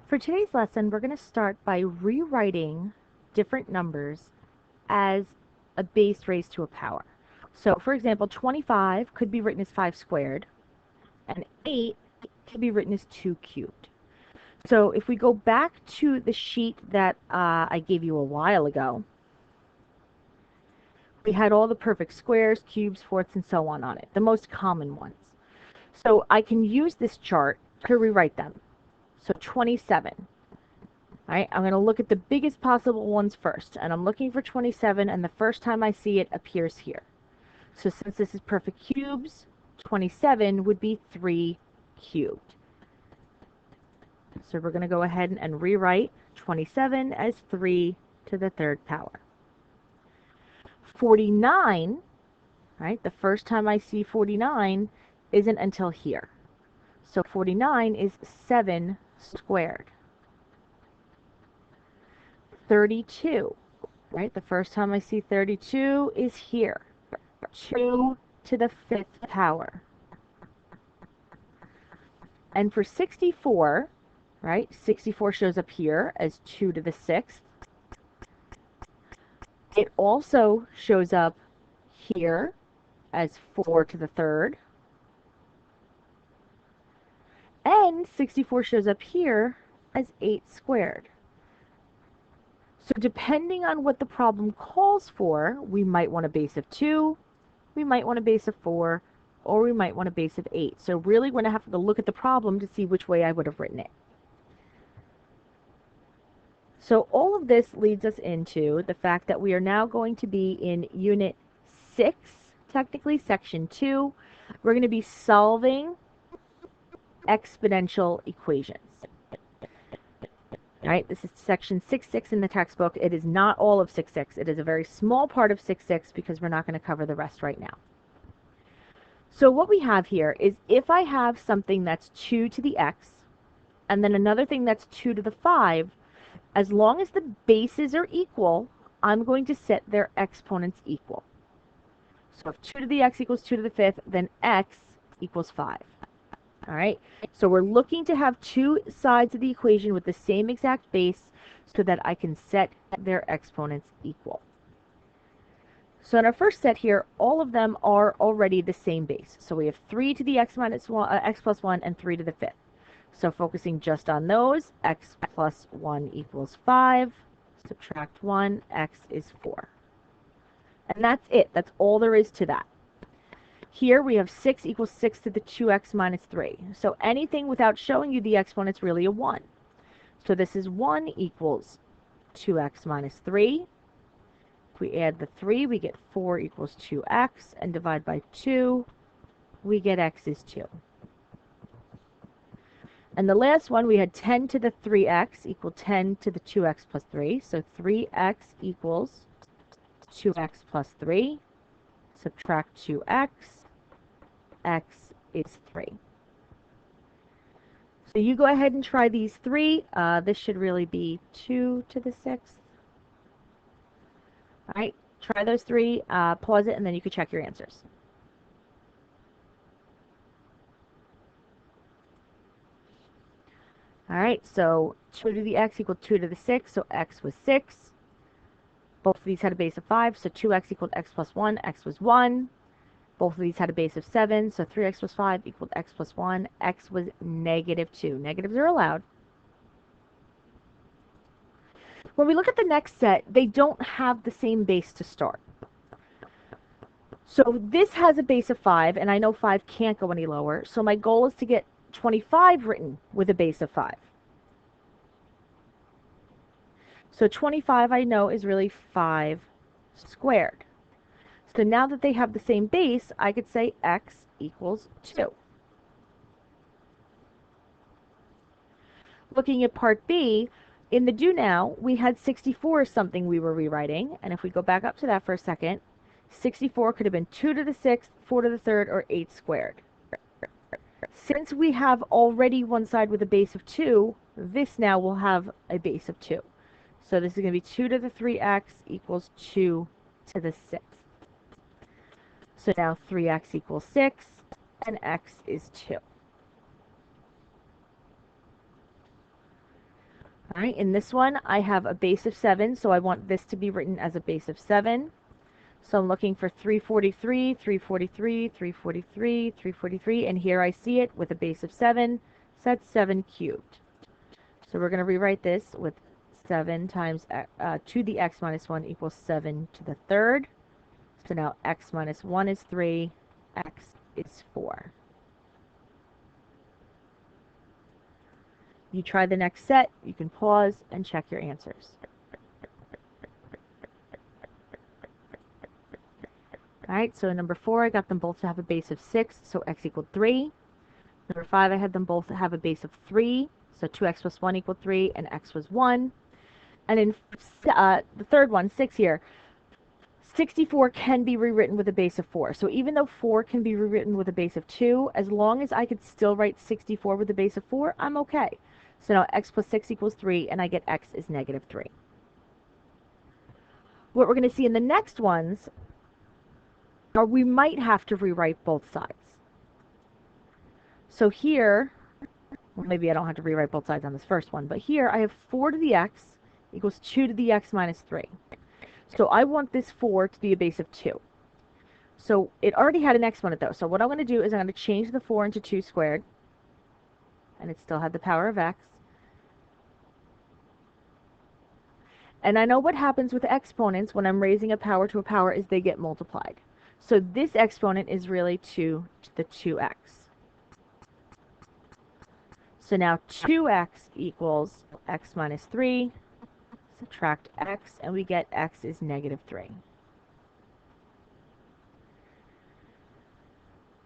For today's lesson, we're going to start by rewriting different numbers as a base raised to a power. So, for example, 25 could be written as 5 squared, and 8 can be written as 2 cubed. So if we go back to the sheet that I gave you a while ago, we had all the perfect squares, cubes, fourths, and so on it, the most common ones. So I can use this chart to rewrite them. So 27. All right, I'm going to look at the biggest possible ones first, and I'm looking for 27, and the first time I see it appears here. So since this is perfect cubes, 27 would be 3 cubed. So we're going to go ahead and rewrite 27 as 3 to the third power. 49, right, the first time I see 49 isn't until here. So 49 is 7 squared. 32, right, the first time I see 32 is here. 2 to the fifth power. And for 64, right, 64 shows up here as 2 to the sixth. It also shows up here as 4 to the third. And 64 shows up here as 8 squared. So depending on what the problem calls for, we might want a base of 2, we might want a base of 4, or we might want a base of 8. So really we're going to have to look at the problem to see which way I would have written it. So all of this leads us into the fact that we are now going to be in Unit 6, technically Section 2. We're going to be solving exponential equations. All right, this is Section 6.6 in the textbook. It is not all of 6.6. It is a very small part of 6.6 because we're not going to cover the rest right now. So what we have here is if I have something that's 2 to the x, and then another thing that's 2 to the 5, as long as the bases are equal, I'm going to set their exponents equal. So if 2 to the x equals 2 to the fifth, then x equals 5. All right, so we're looking to have two sides of the equation with the same exact base so that I can set their exponents equal. So in our first set here, all of them are already the same base. So we have 3 to the x minus 1, x plus 1, and 3 to the fifth. So focusing just on those, x plus 1 equals 5. Subtract 1, x is 4. And that's it. That's all there is to that. Here we have 6 equals 6 to the 2x minus 3. So anything without showing you the exponent is really a 1. So this is 1 equals 2x minus 3. If we add the 3, we get 4 equals 2x, and divide by 2, we get x is 2. And the last one, we had 10 to the 3x equal 10 to the 2x plus 3. So 3x equals 2x plus 3. Subtract 2x. X is 3. So you go ahead and try these 3. This should really be 2 to the 6th. All right, try those 3, pause it, and then you can check your answers. All right, so 2 to the x equaled 2 to the 6, so x was 6. Both of these had a base of 5, so 2x equaled x plus 1, x was 1. Both of these had a base of 7, so 3x plus 5 equaled x plus 1. X was negative 2. Negatives are allowed. When we look at the next set, they don't have the same base to start. So this has a base of 5, and I know 5 can't go any lower, so my goal is to get 25 written with a base of 5. So 25 I know is really 5 squared. So now that they have the same base, I could say x equals 2. Looking at part B, in the do now, we had 64 as something we were rewriting, and if we go back up to that for a second, 64 could have been 2 to the 6th, 4 to the 3rd, or 8 squared. Since we have already one side with a base of 2, this now will have a base of 2. So this is going to be 2 to the 3x equals 2 to the 6th. So now 3x equals 6, and x is 2. All right, in this one, I have a base of 7, so I want this to be written as a base of 7. So I'm looking for 343, 343, 343, 343, and here I see it with a base of 7, so that's 7 cubed. So we're going to rewrite this with 7 times to the x minus 1 equals 7 to the third. So now x minus 1 is 3, x is 4. You try the next set, you can pause and check your answers. Alright, so number 4, I got them both to have a base of 6, so x equaled 3. Number 5, I had them both have a base of 3, so 2x plus 1 equaled 3, and x was 1. And in the third one, 6 here, 64 can be rewritten with a base of 4. So even though 4 can be rewritten with a base of 2, as long as I could still write 64 with a base of 4, I'm okay. So now x plus 6 equals 3, and I get x is negative 3. What we're going to see in the next ones are we might have to rewrite both sides. So here, well, maybe I don't have to rewrite both sides on this first one, but here I have 4 to the x equals 2 to the x minus 3. So I want this 4 to be a base of 2. So it already had an exponent though. So what I'm going to do is I'm going to change the 4 into 2 squared, and it still had the power of x. And I know what happens with exponents when I'm raising a power to a power is they get multiplied. So this exponent is really 2 to the 2x. So now 2x equals x minus 3, subtract x, and we get x is negative 3. All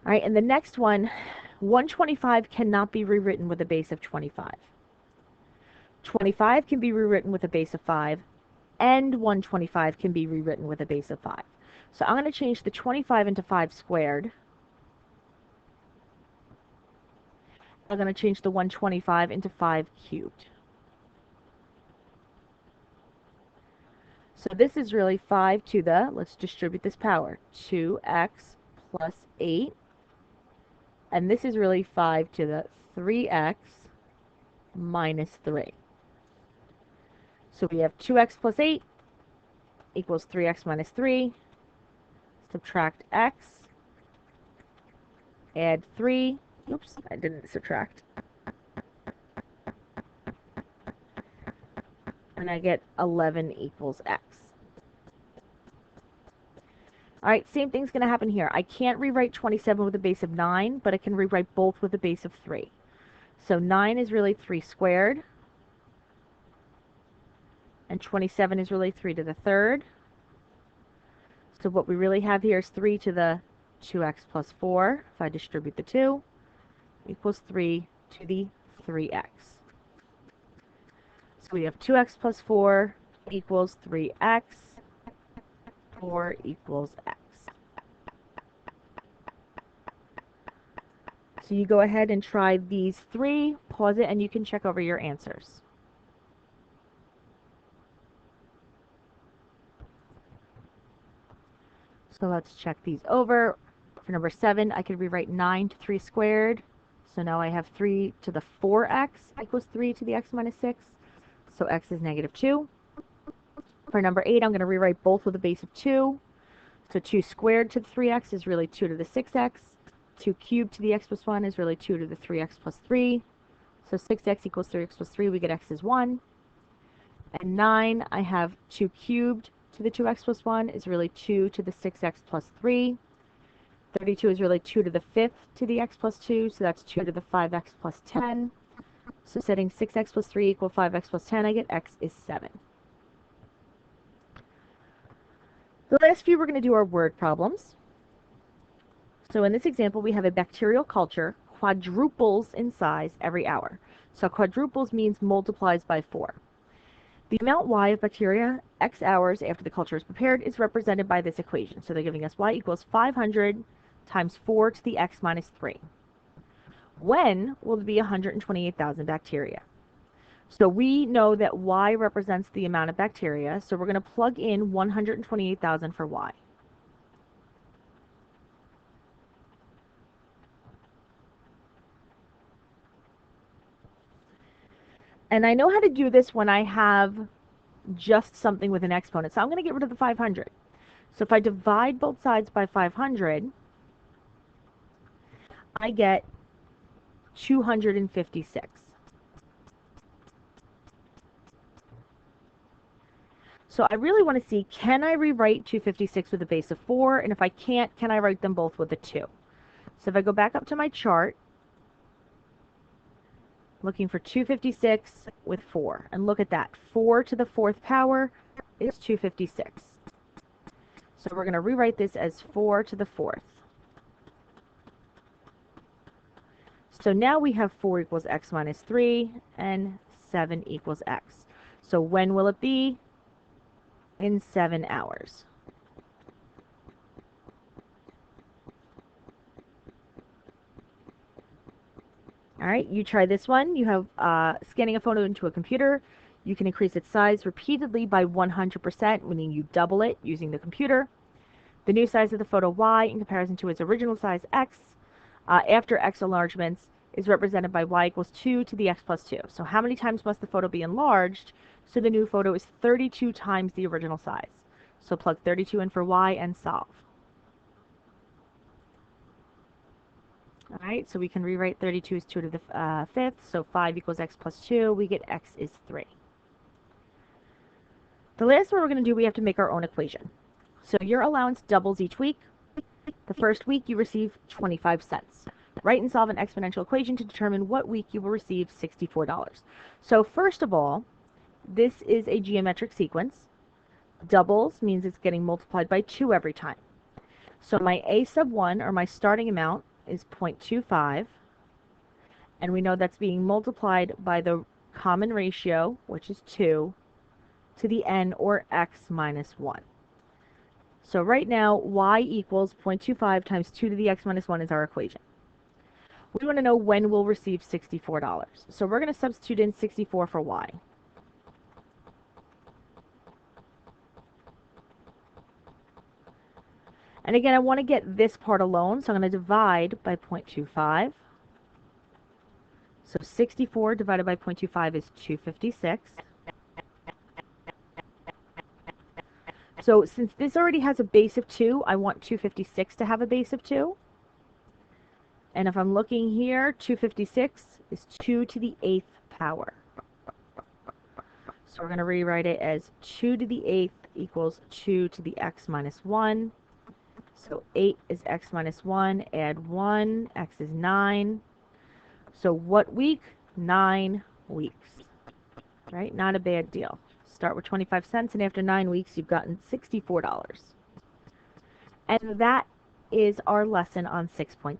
right, and the next one, 125 cannot be rewritten with a base of 25. 25 can be rewritten with a base of 5, and 125 can be rewritten with a base of 5. So I'm going to change the 25 into 5 squared. I'm going to change the 125 into 5 cubed. So this is really 5 to the, let's distribute this power, 2x plus 8. And this is really 5 to the 3x minus 3. So we have 2x plus 8 equals 3x minus 3. Subtract x. Add 3. Oops, I didn't subtract. And I get 11 equals x. Alright, same thing's going to happen here. I can't rewrite 27 with a base of 9, but I can rewrite both with a base of 3. So 9 is really 3 squared. And 27 is really 3 to the third. So what we really have here is 3 to the 2x plus 4, if I distribute the 2, equals 3 to the 3x. So we have 2x plus 4 equals 3x, 4 equals x. So you go ahead and try these 3, pause it, and you can check over your answers. So let's check these over. For number 7, I could rewrite 9 to 3 squared. So now I have 3 to the 4x equals 3 to the x minus 6. So x is negative 2. For number 8, I'm going to rewrite both with a base of 2. So 2 squared to the 3x is really 2 to the 6x. 2 cubed to the x plus 1 is really 2 to the 3x plus 3. So 6x equals 3x plus 3. We get x is 1. And 9, I have 2 cubed to the 2x plus 1 is really 2 to the 6x plus 3. 32 is really 2 to the 5th to the x plus 2, so that's 2 to the 5x plus 10. So setting 6x plus 3 equal 5x plus 10, I get x is 7. The last few we're going to do are word problems. So in this example, we have a bacterial culture quadruples in size every hour. So quadruples means multiplies by 4. The amount y of bacteria x hours after the culture is prepared is represented by this equation. So they're giving us y equals 500 times 4 to the x minus 3. When will there be 128,000 bacteria? So we know that y represents the amount of bacteria, so we're going to plug in 128,000 for y. And I know how to do this when I have just something with an exponent. So I'm going to get rid of the 500. So if I divide both sides by 500, I get 256. So I really want to see, can I rewrite 256 with a base of 4? And if I can't, can I write them both with a 2? So if I go back up to my chart, looking for 256 with 4. And look at that. 4 to the 4th power is 256. So we're going to rewrite this as 4 to the 4th. So now we have 4 equals x minus 3 and 7 equals x. So when will it be? In 7 hours. All right, you try this one. You have scanning a photo into a computer. You can increase its size repeatedly by 100%, meaning you double it using the computer. The new size of the photo y in comparison to its original size x after x enlargements is represented by y equals 2 to the x plus 2. So how many times must the photo be enlarged so the new photo is 32 times the original size? So plug 32 in for y and solve. All right, so we can rewrite 32 as 2 to the 5th, so 5 equals x plus 2. We get x is 3. The last one we're going to do, we have to make our own equation. So your allowance doubles each week. The first week you receive 25 cents. Write and solve an exponential equation to determine what week you will receive $64. So first of all, this is a geometric sequence. Doubles means it's getting multiplied by 2 every time. So my a sub 1, or my starting amount, is 0.25. And we know that's being multiplied by the common ratio, which is 2, to the n, or x minus 1. So right now, y equals 0.25 times 2 to the x minus 1 is our equation. We want to know when we'll receive $64. So we're going to substitute in 64 for y. And again, I want to get this part alone, so I'm going to divide by 0.25. So 64 divided by 0.25 is 256. So since this already has a base of 2, I want 256 to have a base of 2. And if I'm looking here, 256 is 2 to the 8th power. So we're going to rewrite it as 2 to the 8th equals 2 to the x minus 1. So 8 is x minus 1, add 1, x is 9. So what week? 9 weeks. Right? Not a bad deal. Start with 25 cents, and after 9 weeks, you've gotten $64. And that is our lesson on 6.6.